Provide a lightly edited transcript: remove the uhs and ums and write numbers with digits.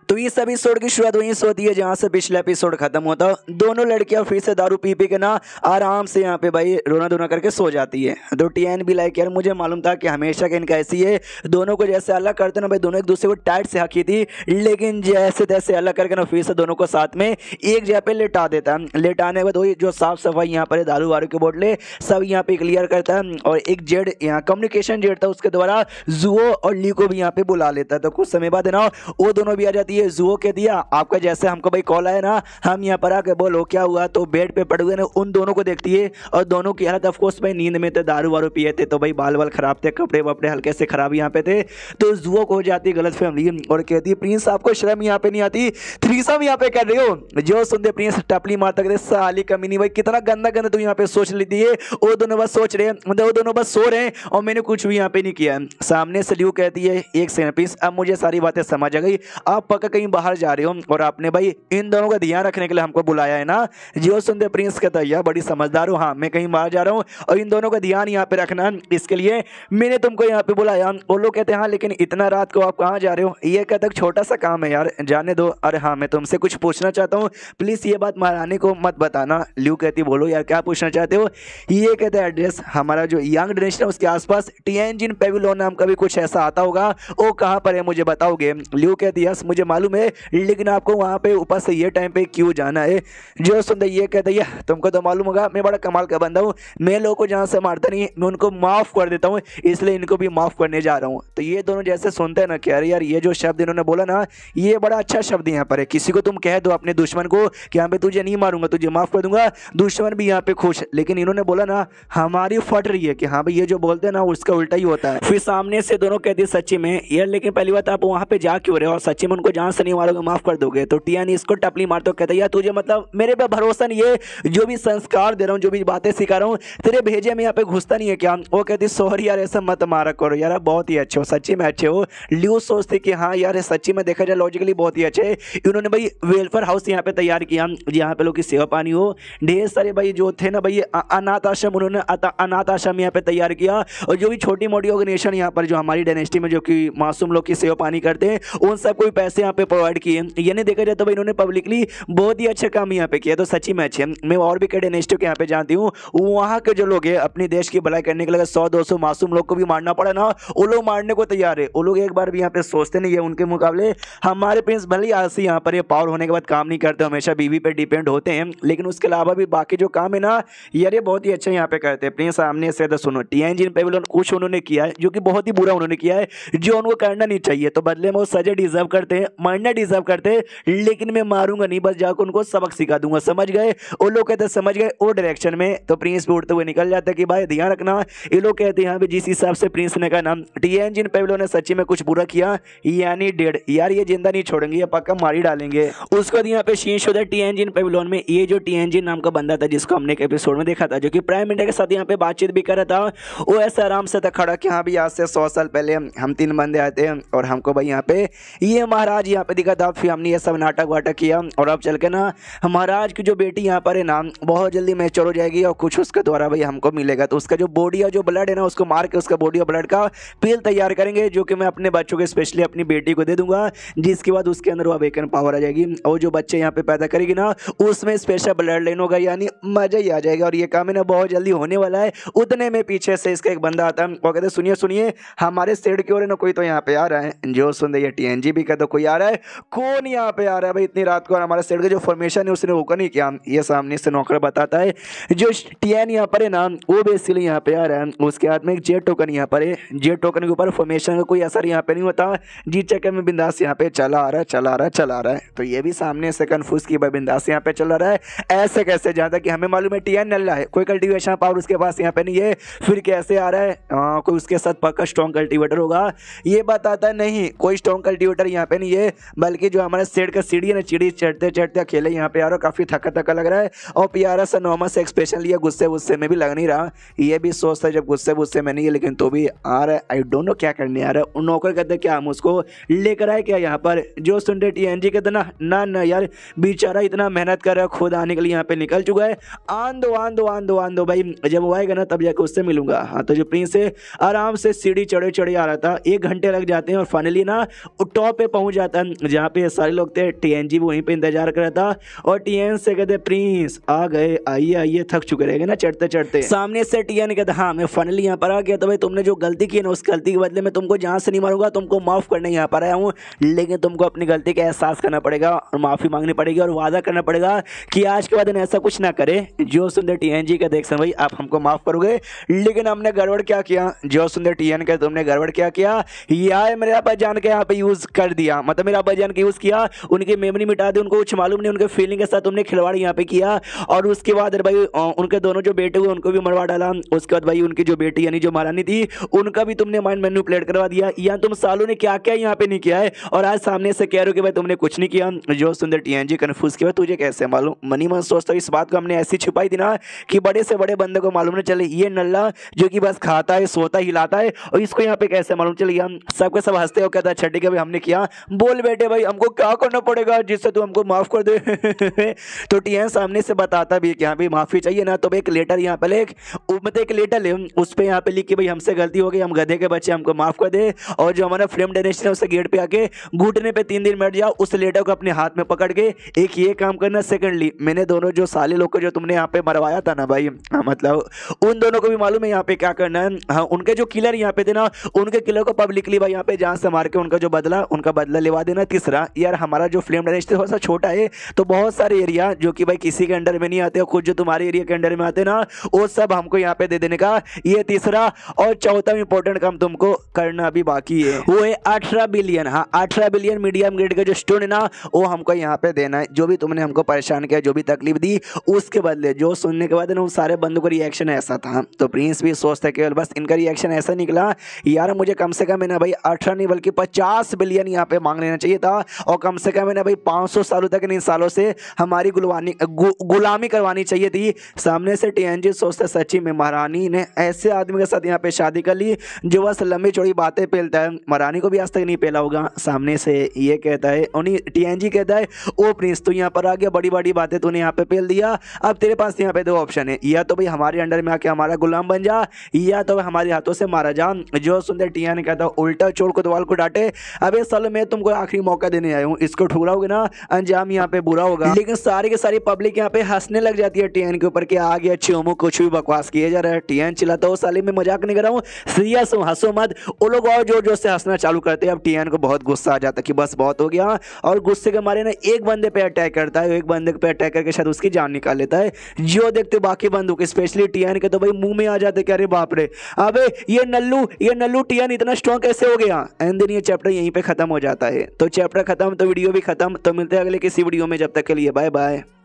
तो इस एपिसोड की शुरुआत वहीं से होती है जहां से पिछला एपिसोड खत्म होता है। दोनों लड़कियां फिर से दारू पी पी के ना आराम से यहाँ पे भाई रोना धोना करके सो जाती है। तो टीएन भी लाइक यार मुझे मालूम था कि हमेशा के इनका ऐसी है, दोनों को जैसे अलग करते ना भाई दोनों एक दूसरे को टाइट से हकी थी, लेकिन जैसे तैसे अलग करके ना फिर से दोनों को साथ में एक जगह पे लेटा देता है। लेटाने के बाद वही जो साफ सफाई यहाँ पर दारू वारू के बोतले सब यहाँ पे क्लियर करता है और एक जेड यहाँ कम्युनिकेशन जेड था उसके द्वारा जुओ और ली को भी यहाँ पे बुला लेता है। तो कुछ समय बाद ना वो दोनों भी आ जाती है। जुओ कह दिया आपका जैसे हमको भाई कॉल आया ना, हम यहाँ पर आके बोलो क्या हुआ। तो बेड पे पड़े हुए ना उन दोनों को देखती है और दोनों की हालत ऑफ कोर्स भाई नींद में थे, दारू वारू पिए थे, तो भाई बाल वाल खराब थे, कपड़े वपड़े हल्के से खराब यहाँ पे थे। तो जुओ को हो जाती है गलत फैमिली और कहती है प्रिंस आपको शर्म यहाँ पे नहीं आती, थ्रीसम यहाँ पे कर रहे हो। जो सुनते प्रिंस टपली मारता कहते साली कमीनी भाई कितना गंदा गंदा तू यहाँ पे सोच लेती है। वो दोनों बस सोच रहे हैं, मतलब वो दोनों बस सो रहे हैं और मैंने कुछ भी यहाँ पे नहीं किया। सामने से ल्यू कहती है एक सेकंड प्रिंस अब मुझे सारी बातें समझ आ गई, आप पक्का कहीं बाहर जा रहे हो और आपने भाई इन दोनों का ध्यान रखने के लिए हमको बुलाया है ना। जो सुनते प्रिंस कहता है यार बड़ी समझदार हो, हाँ मैं कहीं बाहर जा रहा हूँ और इन दोनों का ध्यान यहाँ पे रखना, इसके लिए मैंने तुमको यहाँ पे बुलाया। वो लोग कहते हैं हाँ लेकिन इतना रात को आप कहाँ जा रहे हो। ये कहता है छोटा सा काम है यार जाने दो। अरे हाँ मैं तुमसे कुछ पूछना चाहता हूँ, प्लीज ये बात महारानी को मत बताना। ल्यू कहती बोलो यार क्या पूछना चाहते हो। ये कहते हैं एड्रेस हमारा जो यंग जनरेशन है उसके आसपास टिएनजिन पेविलियन नाम का भी कुछ ऐसा आता होगा, वो कहाँ पर है मुझे बताओगे। ल्यू कहती है यस मुझे मालूम है लेकिन आपको वहाँ पे ऊपर से ये टाइम पे क्यों जाना है। जो सुनते ये कहते हैं तुमको तो मालूम होगा मैं बड़ा कमाल का बंदा हूँ, मैं लोगों को जहाँ से मारता नहीं मैं उनको माफ़ कर देता हूँ, इसलिए इनको भी माफ़ करने जा रहा हूँ। तो ये दोनों जैसे सुनते हैं ना कि अरे यार ये जो शब्द इन्होंने बोला ना ये बड़ा अच्छा शब्द यहाँ पर है। किसी को तुम कह दो अपने दुश्मन को कि यहाँ पे तुझे नहीं मारूंगा तुझे माफ़ कर दूंगा, दुश्मन भी यहाँ पे खुश। लेकिन इन्होंने बोला ना हमारी फट रही है कि हाँ भाई ये जो बोलते हैं ना उसका उल्टा ही होता है। फिर सामने से दोनों कहते हैं सच्ची में यार लेकिन पहली बात आप वहाँ पे जा क्यों रहे हो और सच्ची में उनको जहाँ से नहीं मारोगे माफ़ कर दोगे। तो टियानी इसको टपली मारते कहता है यार तुझे मतलब मेरे पे भरोसा नहीं है, जो भी संस्कार दे रहा हूँ जो भी बातें सिखा रहा हूँ तेरे भेजे में यहाँ पे घुसता नहीं है क्या। वो कहती सॉरी यार ऐसा मत मारा करो यार बहुत ही अच्छे हो सच्ची में अच्छे हो। ल्यू सोचती कि हाँ यार सच्ची में देखा जाए लॉजिकली बहुत ही अच्छे। इन्होंने भाई वेलफेयर हाउस यहाँ पे तैयार किया जहाँ पे लोग की सेवा पानी हो, ढेर सारे भाई जो थे ना भाई अनाथ आश्रम उन्होंने अनाथ आश्रम यहाँ पे तैयार किया और जो भी छोटी मोटी ऑर्गेनाइजेशन यहाँ पर जो हमारी डायनेस्टी में जो कि मासूम लोग की सेवा पानी करते हैं उन सबको भी पैसे यहाँ पे प्रोवाइड किए। ये नहीं देखा जाए तो भाई इन्होंने पब्लिकली बहुत ही अच्छा काम यहाँ पे किया। तो सच्ची में अच्छे मैं और भी कई डायनेस्टियों के यहाँ पे जानती हूँ, वहाँ के जो लोग हैं अपने देश की भलाई करने के लिए 100-200 मासूम लोग को भी मारना पड़ा ना वो लोग मारने को तैयार है। वो लोग एक बार भी यहाँ पे सोचते नहीं है। उनके मुकाबले हमारे प्रिंस भले आलसी यहाँ पर ये पावर होने के बाद काम नहीं करते, हमेशा बीवी पे डिपेंड होते हैं, लेकिन उसके अलावा भी बाकी जो काम है ना यार ये बहुत ही अच्छा यहाँ पे करते हैं। प्रिंस सामने से तो सुनो टिएनजिन पेविलियन कुछ उन्होंने किया है जो कि बहुत ही बुरा उन्होंने किया है जो उनको करना नहीं चाहिए, तो बदले में वो सजा डिजर्व करते हैं, मरना डिजर्व करते हैं, लेकिन मैं मारूंगा नहीं, बस जाकर उनको सबक सिखा दूंगा। समझ गए। वो लोग कहते समझ गए वो डायरेक्शन में। तो प्रिंस भी उड़ते हुए निकल जाता है कि भाई ध्यान रखना। ये लोग कहते हैं यहाँ जिस हिसाब से प्रिंस ने कहा ना टिएनजिन पेविलियन ने सच्ची में कुछ बुरा किया यानी डेड यार ये जिंदा नहीं छोड़ेंगे, ये पक्का मारी डालेंगे। उसके बाद यहाँ पे शीश होता है टिएनजिन पेविलियन में। ये जो टिएनजिन नाम का बंदा था जिसको हमने एक एपिसोड में देखा था जो कि प्राइम मिनिस्टर के साथ यहाँ पे बातचीत भी कर रहा था, वो ऐसे आराम से था खड़ा कि हाँ भी आज से 100 साल पहले हम 3 बंदे आए थे और हमको भाई यहाँ पे ये महाराज यहाँ पे दिखा था, फिर हमने ये सब नाटक वाटक किया और अब चल के ना महाराज की जो बेटी यहाँ पर है ना बहुत जल्दी मैच्योर हो जाएगी और कुछ उसके द्वारा भाई हमको मिलेगा। तो उसका जो बॉडी और जो ब्लड है ना उसको मार के उसका बॉडी और ब्लड का पिल तैयार करेंगे जो कि मैं अपने बच्चों को स्पेशली अपनी बेटी को दे दूंगा, जिसके बाद उसके अंदर वो अवेकन पावर आ जाएगी और जो बच्चे यहाँ पे पैदा करेगी ना उसमें स्पेशल ब्लड लाइन होगा, यानी मजा ही आ जाएगा। और ये काम है ना बहुत जल्दी होने वाला है। उतने में पीछे से इसका एक बंदा आता है वो कहते सुनिए सुनिए हमारे सेड की ओर है ना कोई तो यहाँ पे आ रहा है। जो सुन ये टीएनजी भी कहते कोई आ रहा है, कौन यहाँ पे आ रहा है भाई इतनी रात को, और हमारे सेड का जो फॉर्मेशन है उसने होकर नहीं किया। ये सामने से नौकर बताता है जो टीएन यहाँ पर है ना वो बेसिकली यहाँ पे आ रहा है, उसके हाथ में एक जेट टोकन यहाँ पर है। जेट टोकन के ऊपर फॉर्मेशन का कोई असर यहाँ पे नहीं होता, जी चक्कर में बिंदास यहाँ पे चला आ रहा है। तो ये भी सामने से कन्फ्यूज की भाई बिंदास यहाँ पे चल रहा है, ऐसे कैसे जाता कि हमें मालूम है टीएन नल्ला है, कोई कल्टीवेशन पावर उसके पास यहाँ पे नहीं है, फिर कैसे आ रहा है। कोई उसके साथ पक्का स्ट्रॉन्ग कल्टीवेटर होगा। ये बताता नहीं कोई स्ट्रॉन्ग कल्टीवेटर यहाँ पे नहीं है, बल्कि जो हमारे सेड का सीढ़ी है ना सीढ़ी चढ़ते चढ़ते अकेले यहाँ पे आ रहा, काफी थका थका लग रहा है और प्यारा सा नॉर्मल से एक्सप्रेशन लिया, गुस्से गुस्से में भी लग नहीं रहा। ये भी सोचता है जब गुस्से में नहीं है लेकिन तो भी आ रहा है। आई डोंट नो क्या करने आ रहा है। उन नौकर कहते क्या हम उसको लेकर आए क्या यहाँ पर। जो सुनते टीएनजी कहते ना यार बेचारा इतना मेहनत कर रहा है खुद आने के लिए यहाँ पे निकल चुका है, आन दो भाई, जब वो आएगा ना तब जाकर उससे मिलूंगा। हाँ तो जो प्रिंस है आराम से सीढ़ी चढ़े आ रहा था, 1 घंटे लग जाते हैं और फाइनली ना टॉप पे पहुंच जाता था जहाँ पे सारे लोग थे। टीएनजी भी वहीं पे इंतजार कर रहा था और टीएन से कहते प्रिंस आ गए, आइए आइए, थक चुके रहेंगे ना चढ़ते चढ़ते। सामने से टीएन कहता हाँ मैं फाइनली यहाँ पर आ गया। तो भाई तुमने जो गलती की ना उस गलती के बदले में तुमको जहाँ से नहीं मारूंगा, तुमको माफ करने यहाँ पर आया हूँ, लेकिन तुमको अपनी गलती का एहसास करना पड़ेगा और माफी मांगनी पड़ेगी और वादा करना पड़ेगा कि आज के बाद ऐसा कुछ ना करे। जो सुंदर टीएनजी का देख भाई आप हमको माफ करोगे, लेकिन हमने गड़बड़ क्या किया। जो सुंदर टीएन का तुमने गड़बड़ क्या किया, यह मेरे अब्बा जान के यहाँ पे यूज कर दिया, मतलब मेरा अब्बा जान के यूज किया, उनकी मेमोरी मिटा दी, उनको कुछ मालूम नहीं, उनके फीलिंग के साथ तुमने खिलवाड़ यहाँ पे किया। और उसके बाद भाई उनके दोनों जो बेटे हुए उनको भी मरवा डाला। उसके बाद भाई उनकी जो बेटी यानी जो महारानी थी उनका भी तुमने माइंड मैनिपुलेट करवा दिया। या तुम सालों ने क्या क्या यहाँ पे नहीं किया है और आज सामने से कह रहे हो कि भाई तुमने कुछ नहीं किया। जो सुंदर टीएनजी कंफ्यूज किया, तुझे कैसे मालूम? मनी मन सोचता इस बात को हमने ऐसी छुपाई थी ना कि बड़े से बड़े बंदे को मालूम न चले। ये नल्ला जो कि बस खाता है, सोता, हिलाता है, और इसको यहाँ पे कैसे मालूम चल गया? सबके सब हंसते हो, कहता अच्छा ठीक है भाई हमने किया, बोल बेटे भाई हमको क्या करना पड़ेगा जिससे तू हमको माफ कर दे। तो टीएन सामने से बताता भी कि हाँ भाई माफी चाहिए ना, तो एक लेटर यहाँ पे मतलब एक लेटर ले, उस पर यहाँ पे लिख के भाई हमसे गलती हो गई, हम गधे के बच्चे, हमको माफ कर दे। और जो हमारा फ्रेम डायनेस्टी है उसे गेट पे आके घुटने पे 3 दिन बैठ जाओ, उस लेटर को अपने हाथ में पकड़ के एक ये काम करना। सेकंडली मैंने दोनों जो साले लोग को जो तुमने यहाँ पे मरवाया था ना भाई, मतलब उन दोनों को भी मालूम है यहाँ पे क्या करना है। हाँ उनके जो किलर यहाँ पे थे ना, उनके किलर को पब्लिकली भाई यहाँ पे जान से मार के उनका जो बदला, उनका बदला लेवा देना। तीसरा यार हमारा जो फ्लेम डायनेस्टी थोड़ा सा छोटा है, तो बहुत सारे एरिया जो कि भाई किसी के अंडर में नहीं आते, खुद जो तुम्हारे एरिया के अंडर में आते ना, वो सब हमको यहाँ पे दे देने का। ये तीसरा और चौथा इंपॉर्टेंट काम तुमको करना भी बाकी है, वो है 18 बिलियन। हाँ 18 बिलियन मीडियम ग्रेड का जो स्टोन है ना, वो हमको यहाँ पे देना है। जो भी तुमने हमको परेशान किया, जो भी तकलीफ दी, उसके बदले। जो सुनने के बाद ना उन सारे बंदों का रिएक्शन ऐसा था, तो प्रिंस भी सोचता केवल बस इनका रिएक्शन ऐसा निकला यार मुझे कम से कम है ना भाई 18 नहीं बल्कि 50 बिलियन यहाँ पे मांग लेना चाहिए था, और कम से कम है ना भाई 500 सालों तक इन सालों से हमारी गुलामी करवानी चाहिए थी। सामने से टीएनजी सोचते सच्ची में महारानी ने ऐसे आदमी के साथ यहाँ पे शादी कर ली जो बस लंबी चौड़ी बातें पेलता है, महारानी को भी आज तक नहीं पेला होगा। सामने से ये कहता है, उन्हीं टीएनजी कहता है ओ प्रिंस तू यहाँ पर आ गया, बड़ी बड़ी बातें तूने यहाँ पे पेल दिया, अब तेरे पास यहाँ पे 2 ऑप्शन है, या तो भाई हमारे अंडर में आके हमारा गुलाम बन जा, या तो हमारे हाथों से मारा जा। जो सुंदर टीएन कहता उल्टा चोर को दवाल को डांटे, अबे सालों मैं तुमको आखिरी मौका देने आया हूँ, इसको ठुकराओगे ना अंजाम यहाँ पे बुरा होगा। लेकिन सारी की सारी पब्लिक यहाँ पे हंसने लग जाती है टीएन के ऊपर कि आ गया चोमू, कुछ भी बकवास किए जा रहा है। टीएन चिल्लाता हो साले में मजाक नहीं कर रहा हूँ, सीरियस हूँ, हंसो मत। वो लोग और जोर जोर से हंसना चालू करते हैं। अब टीएन को बहुत गुस्सा आ जाता है कि बस बहुत हो गया, और गुस्से के मारे ना एक बंदे पे अटैक करता है, एक बंदे पे अटैक करके शायद उसकी जान निकाल लेता है। जो देखते बाकी बंदूक स्पेशली टीएन के तो भाई मुंह में आ जाते कि अरे बाप रे, अबे ये नल्लू टीएन इतना स्ट्रॉन्ग कैसे हो गया। एंड देन ये चैप्टर यहीं पे खत्म हो जाता है। तो चैप्टर खत्म तो वीडियो भी खत्म। तो मिलते हैं अगले किसी वीडियो में, जब तक के लिए बाय बाय।